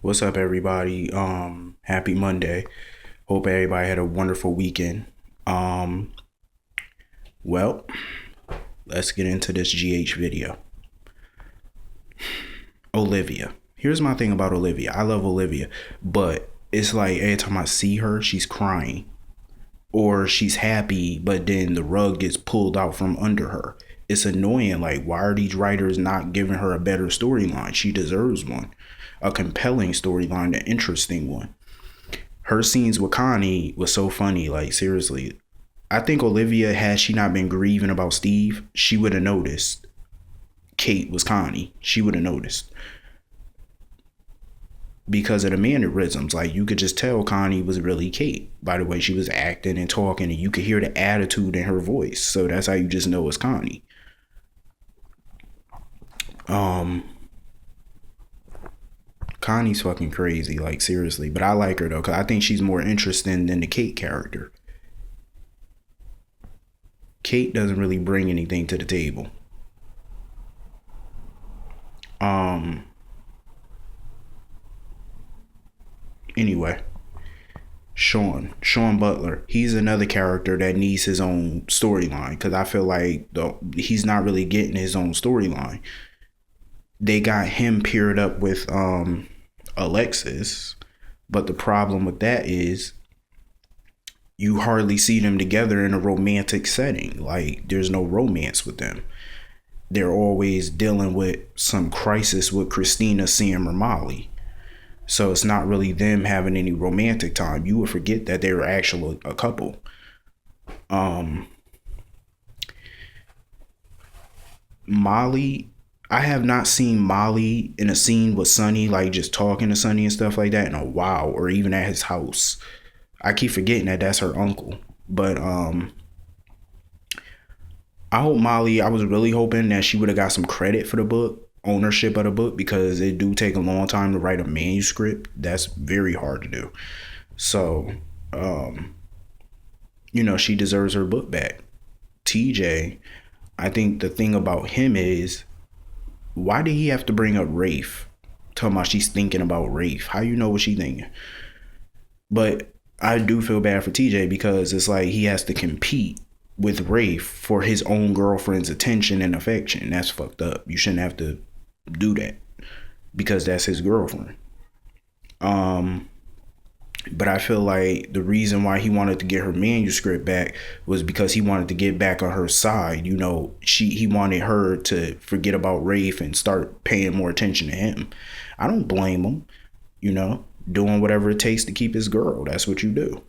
What's up, everybody? Happy Monday. Hope everybody had a wonderful weekend. Um, well, let's get into this GH video. Olivia. Here's my thing about Olivia. I love Olivia, but it's like every time I see her, she's crying. Or she's happy, but then the rug gets pulled out from under her. It's annoying. Like, why are these writers not giving her a better storyline? She deserves one. A compelling storyline, an interesting one. Her scenes with Connie was so funny. Like, seriously. I think Olivia, had she not been grieving about Steve, she would have noticed Kate was Connie. She would have noticed. Because of the mannerisms, like you could just tell Connie was really Kate by the way she was acting and talking, and you could hear the attitude in her voice. So that's how you just know it's Connie. Connie's fucking crazy, like seriously. But I like her though, because I think she's more interesting than the Kate character. Kate doesn't really bring anything to the table. Anyway, Sean Butler, he's another character that needs his own storyline, because I feel like he's not really getting his own storyline. They got him paired up with Alexis, but the problem with that is you hardly see them together in a romantic setting. Like, there's no romance with them. They're always dealing with some crisis with Christina, Sam, or Molly. So it's not really them having any romantic time. You would forget that they were actually a couple. Molly, I have not seen Molly in a scene with Sonny, like just talking to Sonny and stuff like that in a while, or even at his house. I keep forgetting that that's her uncle. But I hope Molly, I was really hoping that she would have got some credit for the book, ownership of the book, because it do take a long time to write a manuscript. That's very hard to do. So she deserves her book back. TJ, I think the thing about him is, why did he have to bring up Rafe? Talking about she's thinking about Rafe. How you know what she thinking? But I do feel bad for TJ, because it's like he has to compete with Rafe for his own girlfriend's attention and affection. That's fucked up. You shouldn't have to do that, because that's his girlfriend. But I feel like the reason why he wanted to get her manuscript back was because he wanted to get back on her side. He wanted her to forget about Rafe and start paying more attention to him. I don't blame him, doing whatever it takes to keep his girl. That's what you do.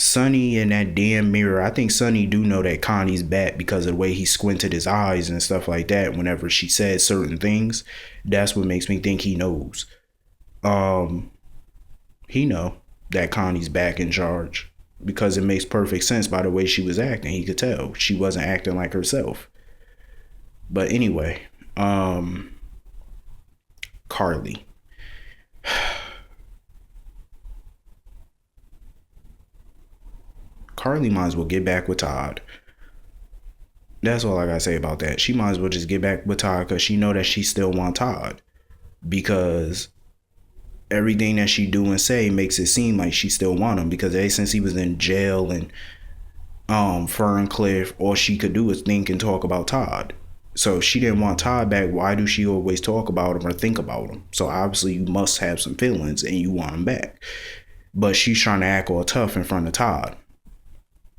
Sonny in that damn mirror. I think Sonny do know that Connie's back because of the way he squinted his eyes and stuff like that whenever she said certain things. That's what makes me think he knows. He know that Connie's back in charge, because it makes perfect sense by the way she was acting. He could tell she wasn't acting like herself. But anyway, Carly. Carly might as well get back with Todd. That's all I gotta say about that. She might as well just get back with Todd, because she know that she still want Todd, because everything that she do and say makes it seem like she still want him, because ever since he was in jail and Ferncliff, all she could do is think and talk about Todd. So if she didn't want Todd back, why do she always talk about him or think about him? So obviously you must have some feelings and you want him back. But she's trying to act all tough in front of Todd.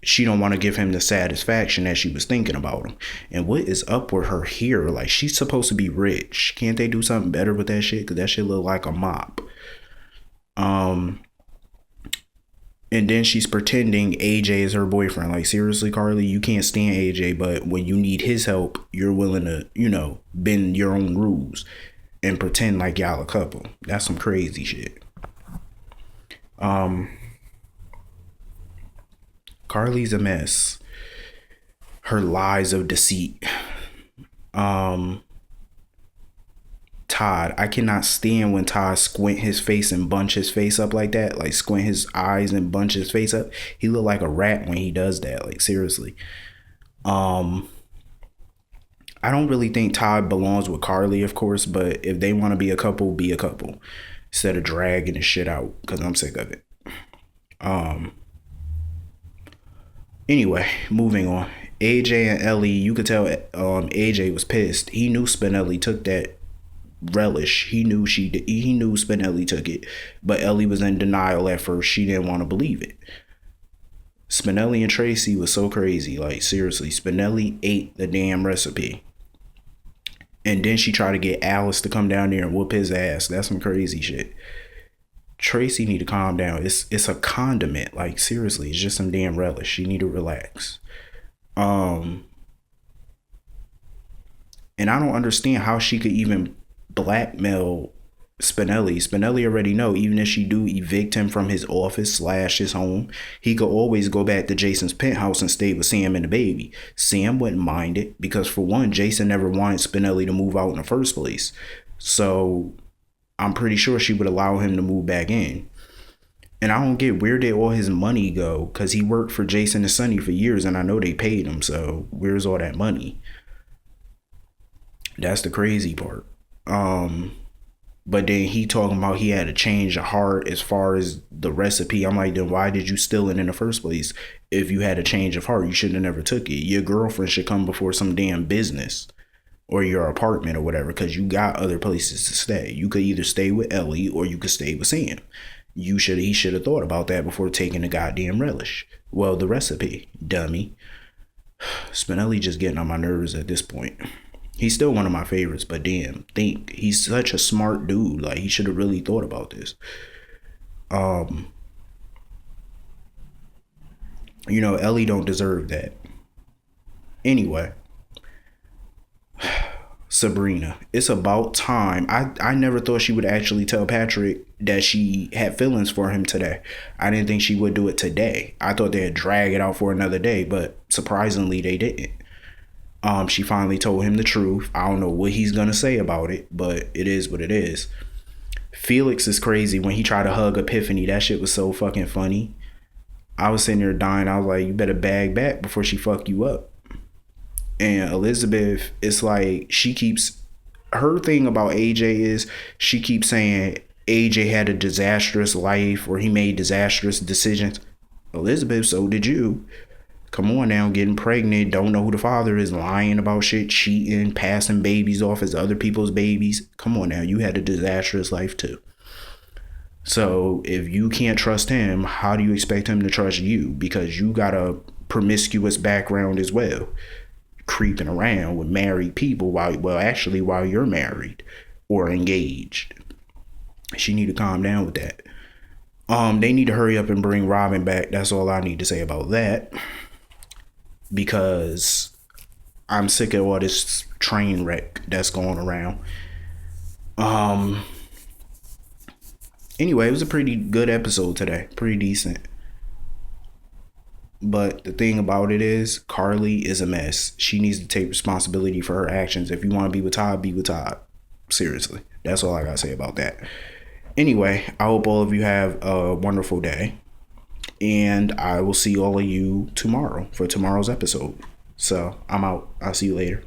She don't want to give him the satisfaction that she was thinking about him. And what is up with her here? Like, she's supposed to be rich. Can't they do something better with that shit? Because that shit look like a mop. And then she's pretending AJ is her boyfriend. Like, seriously, Carly, you can't stand AJ, but when you need his help, you're willing to, bend your own rules and pretend like y'all a couple. That's some crazy shit. Carly's a mess. Her lies of deceit. Todd, I cannot stand when Todd squint his face and bunch his face up like that. Like, squint his eyes and bunch his face up. He look like a rat when he does that. Like, seriously. I don't really think Todd belongs with Carly, of course, but if they want to be a couple, be a couple instead of dragging the shit out, because I'm sick of it. Anyway, moving on. AJ and Ellie, you could tell AJ was pissed. He knew Spinelli took that relish. He knew he knew Spinelli took it, but Ellie was in denial at first. She didn't want to believe it. Spinelli and Tracy was so crazy. Like, seriously, Spinelli ate the damn recipe. And then she tried to get Alice to come down there and whoop his ass. That's some crazy shit. Tracy need to calm down. It's a condiment. Like, seriously, it's just some damn relish. She need to relax. And I don't understand how she could even blackmail Spinelli. Spinelli already know, even if she do evict him from his office / his home, he could always go back to Jason's penthouse and stay with Sam and the baby. Sam wouldn't mind it because, for one, Jason never wanted Spinelli to move out in the first place. So I'm pretty sure she would allow him to move back in. And I don't get, where did all his money go? Because he worked for Jason and Sonny for years, and I know they paid him. So where's all that money? That's the crazy part. But then he talking about he had to change the heart as far as the recipe. I'm like, then why did you steal it in the first place? If you had a change of heart, you should have never took it. Your girlfriend should come before some damn business or your apartment or whatever, because you got other places to stay. You could either stay with Ellie or you could stay with Sam. He should have thought about that before taking the goddamn relish. Well, the recipe, dummy. Spinelli just getting on my nerves at this point. He's still one of my favorites, but damn, he's such a smart dude. Like, he should have really thought about this. You know, Ellie don't deserve that. Anyway, Sabrina, it's about time. I never thought she would actually tell Patrick that she had feelings for him today. I didn't think she would do it today. I thought they'd drag it out for another day, but surprisingly they didn't. She finally told him the truth. I don't know what he's gonna say about it, but it is what it is. Felix is crazy. When he tried to hug Epiphany, that shit was so fucking funny. I was sitting there dying. I was like, you better bag back before she fuck you up. And Elizabeth, it's like, her thing about AJ is she keeps saying AJ had a disastrous life or he made disastrous decisions. Elizabeth, so did you. Come on now, getting pregnant, don't know who the father is, lying about shit, cheating, passing babies off as other people's babies. Come on now, you had a disastrous life too. So if you can't trust him, how do you expect him to trust you? Because you got a promiscuous background as well, creeping around with married people while you're married or engaged. She need to calm down with that. They need to hurry up and bring Robin back. That's all I need to say about that. Because I'm sick of all this train wreck that's going around. Anyway, it was a pretty good episode today. Pretty decent. But the thing about it is, Carly is a mess. She needs to take responsibility for her actions. If you want to be with Todd, be with Todd. Seriously. That's all I got to say about that. Anyway, I hope all of you have a wonderful day. And I will see all of you tomorrow for tomorrow's episode. So I'm out. I'll see you later.